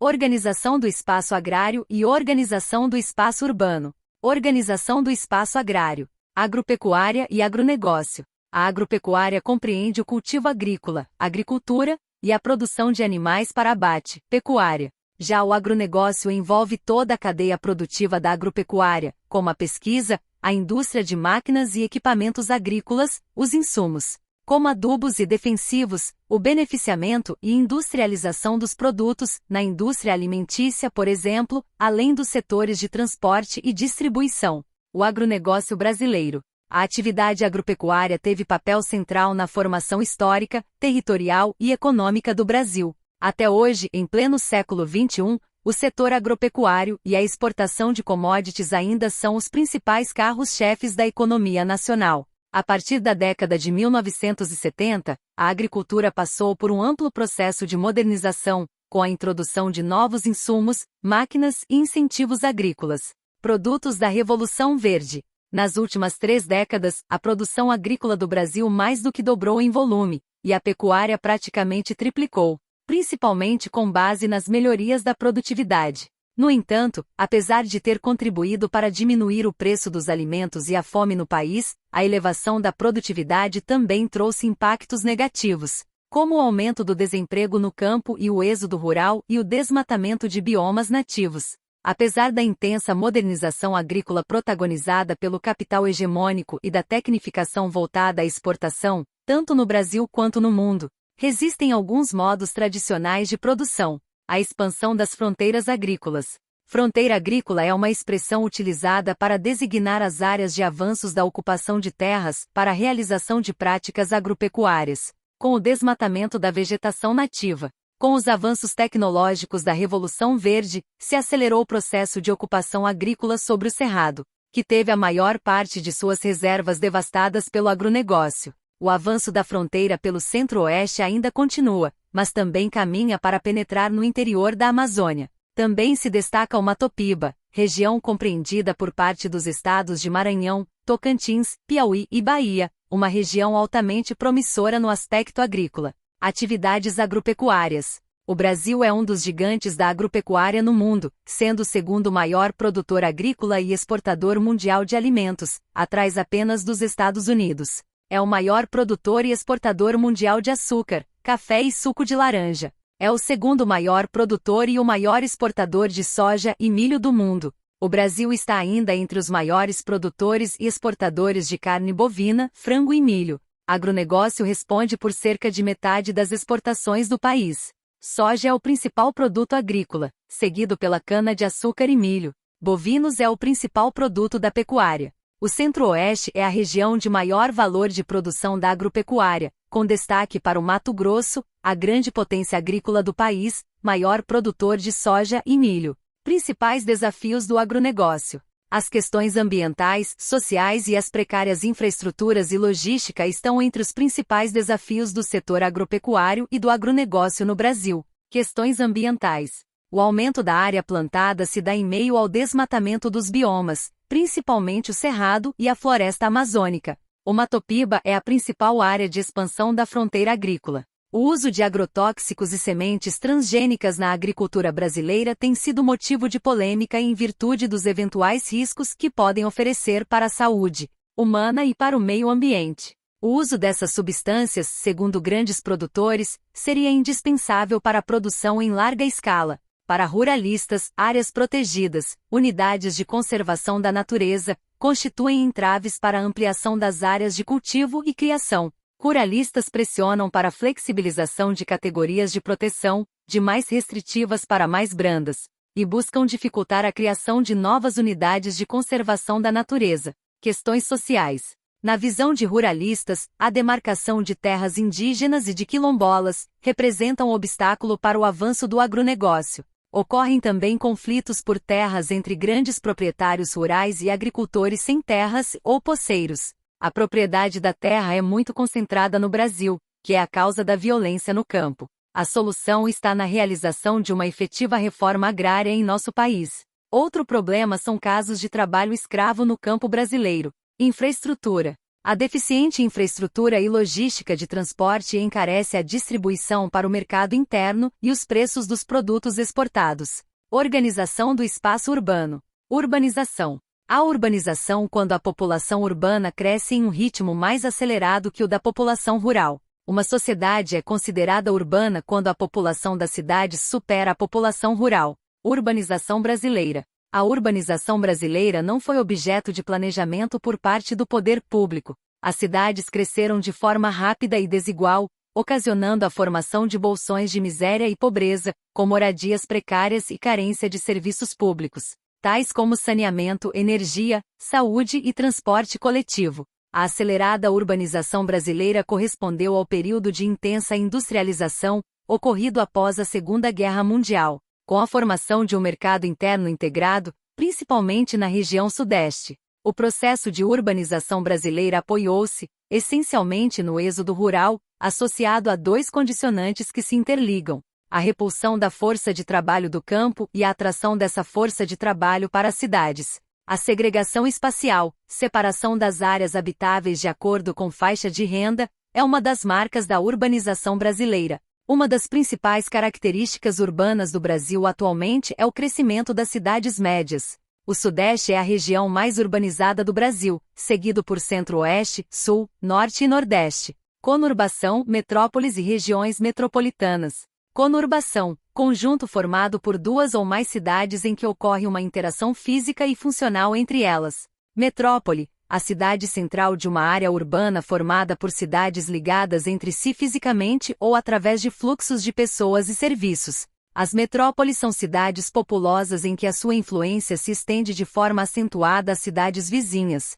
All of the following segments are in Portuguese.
organização do espaço agrário e organização do espaço urbano. Organização do espaço agrário, agropecuária e agronegócio. A agropecuária compreende o cultivo agrícola, agricultura, e a produção de animais para abate, pecuária. Já o agronegócio envolve toda a cadeia produtiva da agropecuária, como a pesquisa, a indústria de máquinas e equipamentos agrícolas, os insumos, como adubos e defensivos, o beneficiamento e industrialização dos produtos, na indústria alimentícia, por exemplo, além dos setores de transporte e distribuição. O agronegócio brasileiro. A atividade agropecuária teve papel central na formação histórica, territorial e econômica do Brasil. Até hoje, em pleno século XXI, o setor agropecuário e a exportação de commodities ainda são os principais carros-chefes da economia nacional. A partir da década de 1970, a agricultura passou por um amplo processo de modernização, com a introdução de novos insumos, máquinas e incentivos agrícolas. Produtos da Revolução Verde. Nas últimas 3 décadas, a produção agrícola do Brasil mais do que dobrou em volume, e a pecuária praticamente triplicou, principalmente com base nas melhorias da produtividade. No entanto, apesar de ter contribuído para diminuir o preço dos alimentos e a fome no país, a elevação da produtividade também trouxe impactos negativos, como o aumento do desemprego no campo e o êxodo rural e o desmatamento de biomas nativos. Apesar da intensa modernização agrícola protagonizada pelo capital hegemônico e da tecnificação voltada à exportação, tanto no Brasil quanto no mundo, resistem alguns modos tradicionais de produção. A expansão das fronteiras agrícolas. Fronteira agrícola é uma expressão utilizada para designar as áreas de avanços da ocupação de terras para a realização de práticas agropecuárias, com o desmatamento da vegetação nativa. Com os avanços tecnológicos da Revolução Verde, se acelerou o processo de ocupação agrícola sobre o Cerrado, que teve a maior parte de suas reservas devastadas pelo agronegócio. O avanço da fronteira pelo centro-oeste ainda continua, mas também caminha para penetrar no interior da Amazônia. Também se destaca o Matopiba, região compreendida por parte dos estados de Maranhão, Tocantins, Piauí e Bahia, uma região altamente promissora no aspecto agrícola. Atividades agropecuárias. O Brasil é um dos gigantes da agropecuária no mundo, sendo o segundo maior produtor agrícola e exportador mundial de alimentos, atrás apenas dos Estados Unidos. É o maior produtor e exportador mundial de açúcar, café e suco de laranja. É o segundo maior produtor e o maior exportador de soja e milho do mundo. O Brasil está ainda entre os maiores produtores e exportadores de carne bovina, frango e milho. Agronegócio responde por cerca de metade das exportações do país. Soja é o principal produto agrícola, seguido pela cana-de-açúcar e milho. Bovinos é o principal produto da pecuária. O Centro-Oeste é a região de maior valor de produção da agropecuária, com destaque para o Mato Grosso, a grande potência agrícola do país, maior produtor de soja e milho. Principais desafios do agronegócio. As questões ambientais, sociais e as precárias infraestruturas e logística estão entre os principais desafios do setor agropecuário e do agronegócio no Brasil. Questões ambientais. O aumento da área plantada se dá em meio ao desmatamento dos biomas, principalmente o cerrado e a floresta amazônica. O Matopiba é a principal área de expansão da fronteira agrícola. O uso de agrotóxicos e sementes transgênicas na agricultura brasileira tem sido motivo de polêmica em virtude dos eventuais riscos que podem oferecer para a saúde humana e para o meio ambiente. O uso dessas substâncias, segundo grandes produtores, seria indispensável para a produção em larga escala. Para ruralistas, áreas protegidas, unidades de conservação da natureza, constituem entraves para a ampliação das áreas de cultivo e criação. Ruralistas pressionam para a flexibilização de categorias de proteção, de mais restritivas para mais brandas, e buscam dificultar a criação de novas unidades de conservação da natureza. Questões sociais. Na visão de ruralistas, a demarcação de terras indígenas e de quilombolas representa um obstáculo para o avanço do agronegócio. Ocorrem também conflitos por terras entre grandes proprietários rurais e agricultores sem terras ou poceiros. A propriedade da terra é muito concentrada no Brasil, que é a causa da violência no campo. A solução está na realização de uma efetiva reforma agrária em nosso país. Outro problema são casos de trabalho escravo no campo brasileiro. Infraestrutura. A deficiente infraestrutura e logística de transporte encarece a distribuição para o mercado interno e os preços dos produtos exportados. Organização do espaço urbano. Urbanização. A urbanização quando a população urbana cresce em um ritmo mais acelerado que o da população rural. Uma sociedade é considerada urbana quando a população das cidades supera a população rural. Urbanização brasileira. A urbanização brasileira não foi objeto de planejamento por parte do poder público. As cidades cresceram de forma rápida e desigual, ocasionando a formação de bolsões de miséria e pobreza, com moradias precárias e carência de serviços públicos, tais como saneamento, energia, saúde e transporte coletivo. A acelerada urbanização brasileira correspondeu ao período de intensa industrialização, ocorrido após a Segunda Guerra Mundial, com a formação de um mercado interno integrado, principalmente na região Sudeste. O processo de urbanização brasileira apoiou-se, essencialmente no êxodo rural, associado a dois condicionantes que se interligam: a repulsão da força de trabalho do campo e a atração dessa força de trabalho para as cidades. A segregação espacial, separação das áreas habitáveis de acordo com faixa de renda, é uma das marcas da urbanização brasileira. Uma das principais características urbanas do Brasil atualmente é o crescimento das cidades médias. O Sudeste é a região mais urbanizada do Brasil, seguido por Centro-Oeste, Sul, Norte e Nordeste. Conurbação, metrópoles e regiões metropolitanas. Conurbação, conjunto formado por duas ou mais cidades em que ocorre uma interação física e funcional entre elas. Metrópole, a cidade central de uma área urbana formada por cidades ligadas entre si fisicamente ou através de fluxos de pessoas e serviços. As metrópoles são cidades populosas em que a sua influência se estende de forma acentuada às cidades vizinhas,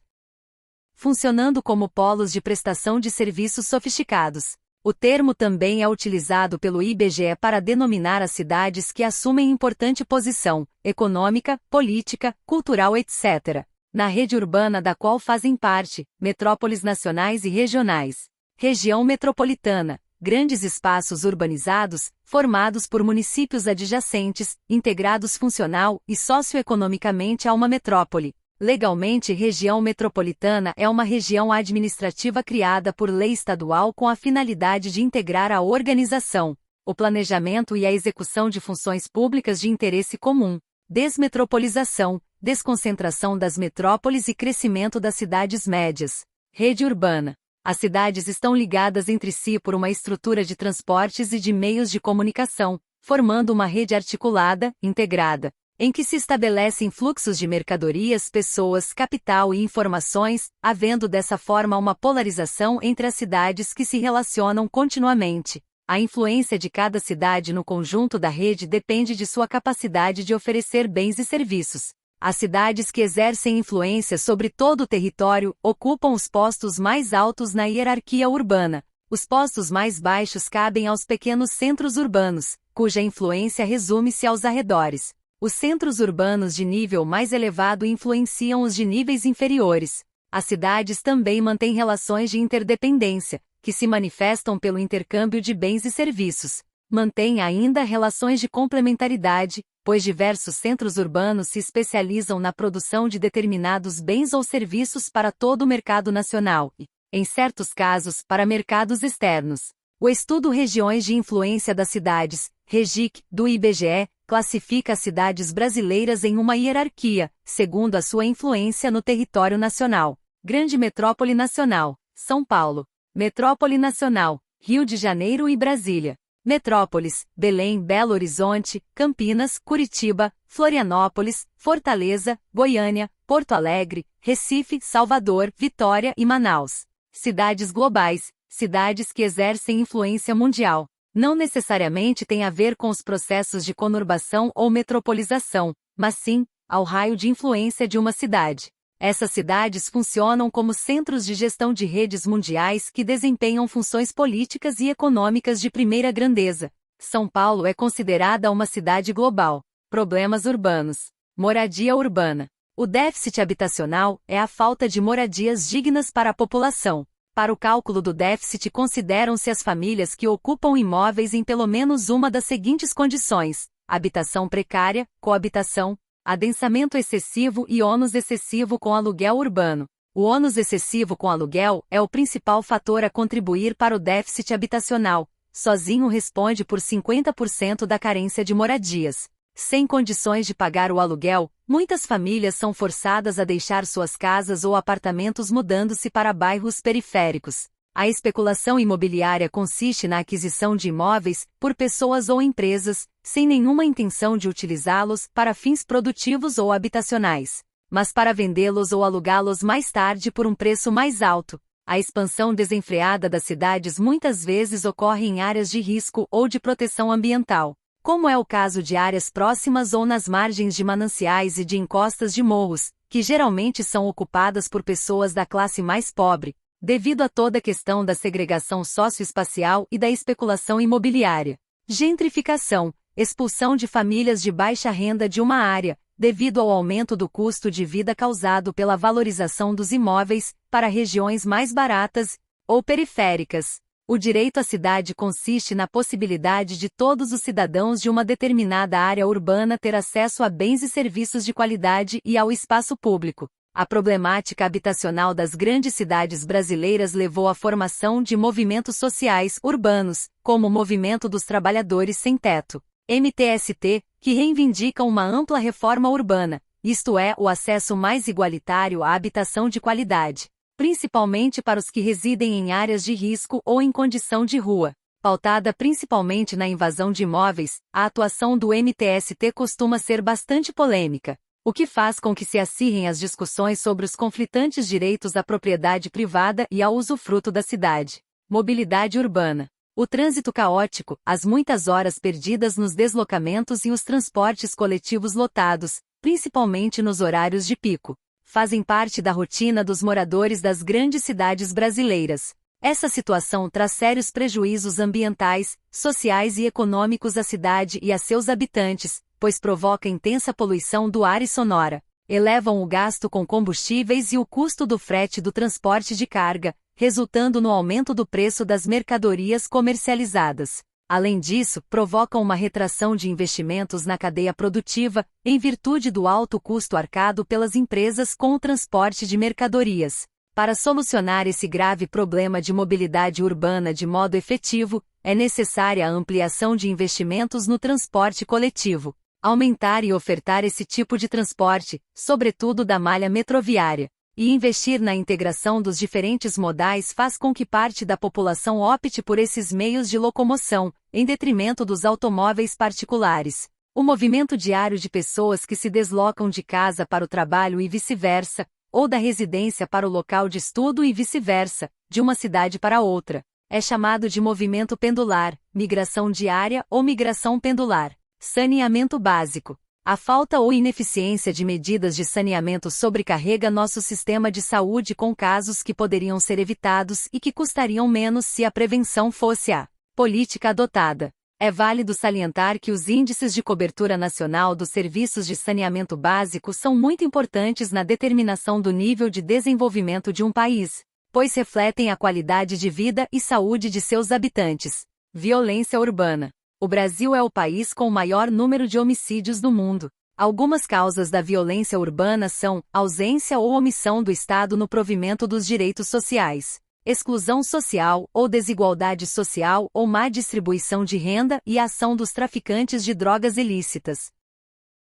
funcionando como polos de prestação de serviços sofisticados. O termo também é utilizado pelo IBGE para denominar as cidades que assumem importante posição econômica, política, cultural, etc. na rede urbana da qual fazem parte, metrópoles nacionais e regionais. Região metropolitana, grandes espaços urbanizados, formados por municípios adjacentes, integrados funcional e socioeconomicamente a uma metrópole. Legalmente, região metropolitana é uma região administrativa criada por lei estadual com a finalidade de integrar a organização, o planejamento e a execução de funções públicas de interesse comum. Desmetropolização, desconcentração das metrópoles e crescimento das cidades médias. Rede urbana. As cidades estão ligadas entre si por uma estrutura de transportes e de meios de comunicação, formando uma rede articulada, integrada, em que se estabelecem fluxos de mercadorias, pessoas, capital e informações, havendo dessa forma uma polarização entre as cidades que se relacionam continuamente. A influência de cada cidade no conjunto da rede depende de sua capacidade de oferecer bens e serviços. As cidades que exercem influência sobre todo o território ocupam os postos mais altos na hierarquia urbana. Os postos mais baixos cabem aos pequenos centros urbanos, cuja influência resume-se aos arredores. Os centros urbanos de nível mais elevado influenciam os de níveis inferiores. As cidades também mantêm relações de interdependência, que se manifestam pelo intercâmbio de bens e serviços. Mantêm ainda relações de complementaridade, pois diversos centros urbanos se especializam na produção de determinados bens ou serviços para todo o mercado nacional e, em certos casos, para mercados externos. O estudo Regiões de Influência das Cidades, REGIC, do IBGE, classifica as cidades brasileiras em uma hierarquia, segundo a sua influência no território nacional. Grande Metrópole Nacional, São Paulo. Metrópole Nacional, Rio de Janeiro e Brasília. Metrópoles, Belém, Belo Horizonte, Campinas, Curitiba, Florianópolis, Fortaleza, Goiânia, Porto Alegre, Recife, Salvador, Vitória e Manaus. Cidades globais, cidades que exercem influência mundial. Não necessariamente tem a ver com os processos de conurbação ou metropolização, mas sim, ao raio de influência de uma cidade. Essas cidades funcionam como centros de gestão de redes mundiais que desempenham funções políticas e econômicas de primeira grandeza. São Paulo é considerada uma cidade global. Problemas urbanos. Moradia urbana. O déficit habitacional é a falta de moradias dignas para a população. Para o cálculo do déficit consideram-se as famílias que ocupam imóveis em pelo menos uma das seguintes condições: habitação precária, coabitação, adensamento excessivo e ônus excessivo com aluguel urbano. O ônus excessivo com aluguel é o principal fator a contribuir para o déficit habitacional. Sozinho responde por 50% da carência de moradias. Sem condições de pagar o aluguel, muitas famílias são forçadas a deixar suas casas ou apartamentos mudando-se para bairros periféricos. A especulação imobiliária consiste na aquisição de imóveis, por pessoas ou empresas, sem nenhuma intenção de utilizá-los para fins produtivos ou habitacionais, mas para vendê-los ou alugá-los mais tarde por um preço mais alto. A expansão desenfreada das cidades muitas vezes ocorre em áreas de risco ou de proteção ambiental, como é o caso de áreas próximas ou nas margens de mananciais e de encostas de morros, que geralmente são ocupadas por pessoas da classe mais pobre, devido a toda a questão da segregação socioespacial e da especulação imobiliária. Gentrificação, expulsão de famílias de baixa renda de uma área, devido ao aumento do custo de vida causado pela valorização dos imóveis, para regiões mais baratas ou periféricas. O direito à cidade consiste na possibilidade de todos os cidadãos de uma determinada área urbana ter acesso a bens e serviços de qualidade e ao espaço público. A problemática habitacional das grandes cidades brasileiras levou à formação de movimentos sociais urbanos, como o Movimento dos Trabalhadores Sem Teto, MTST, que reivindicam uma ampla reforma urbana, isto é, o acesso mais igualitário à habitação de qualidade, principalmente para os que residem em áreas de risco ou em condição de rua. Pautada principalmente na invasão de imóveis, a atuação do MTST costuma ser bastante polêmica, o que faz com que se acirrem as discussões sobre os conflitantes direitos à propriedade privada e ao usufruto da cidade. Mobilidade urbana. O trânsito caótico, as muitas horas perdidas nos deslocamentos e os transportes coletivos lotados, principalmente nos horários de pico, fazem parte da rotina dos moradores das grandes cidades brasileiras. Essa situação traz sérios prejuízos ambientais, sociais e econômicos à cidade e a seus habitantes, pois provoca intensa poluição do ar e sonora, elevam o gasto com combustíveis e o custo do frete do transporte de carga, resultando no aumento do preço das mercadorias comercializadas. Além disso, provocam uma retração de investimentos na cadeia produtiva, em virtude do alto custo arcado pelas empresas com o transporte de mercadorias. Para solucionar esse grave problema de mobilidade urbana de modo efetivo, é necessária a ampliação de investimentos no transporte coletivo. Aumentar e ofertar esse tipo de transporte, sobretudo da malha metroviária, e investir na integração dos diferentes modais faz com que parte da população opte por esses meios de locomoção, em detrimento dos automóveis particulares. O movimento diário de pessoas que se deslocam de casa para o trabalho e vice-versa, ou da residência para o local de estudo e vice-versa, de uma cidade para outra, é chamado de movimento pendular, migração diária ou migração pendular. Saneamento básico. A falta ou ineficiência de medidas de saneamento sobrecarrega nosso sistema de saúde com casos que poderiam ser evitados e que custariam menos se a prevenção fosse a política adotada. É válido salientar que os índices de cobertura nacional dos serviços de saneamento básico são muito importantes na determinação do nível de desenvolvimento de um país, pois refletem a qualidade de vida e saúde de seus habitantes. Violência urbana. O Brasil é o país com o maior número de homicídios do mundo. Algumas causas da violência urbana são ausência ou omissão do Estado no provimento dos direitos sociais, exclusão social ou desigualdade social ou má distribuição de renda e a ação dos traficantes de drogas ilícitas.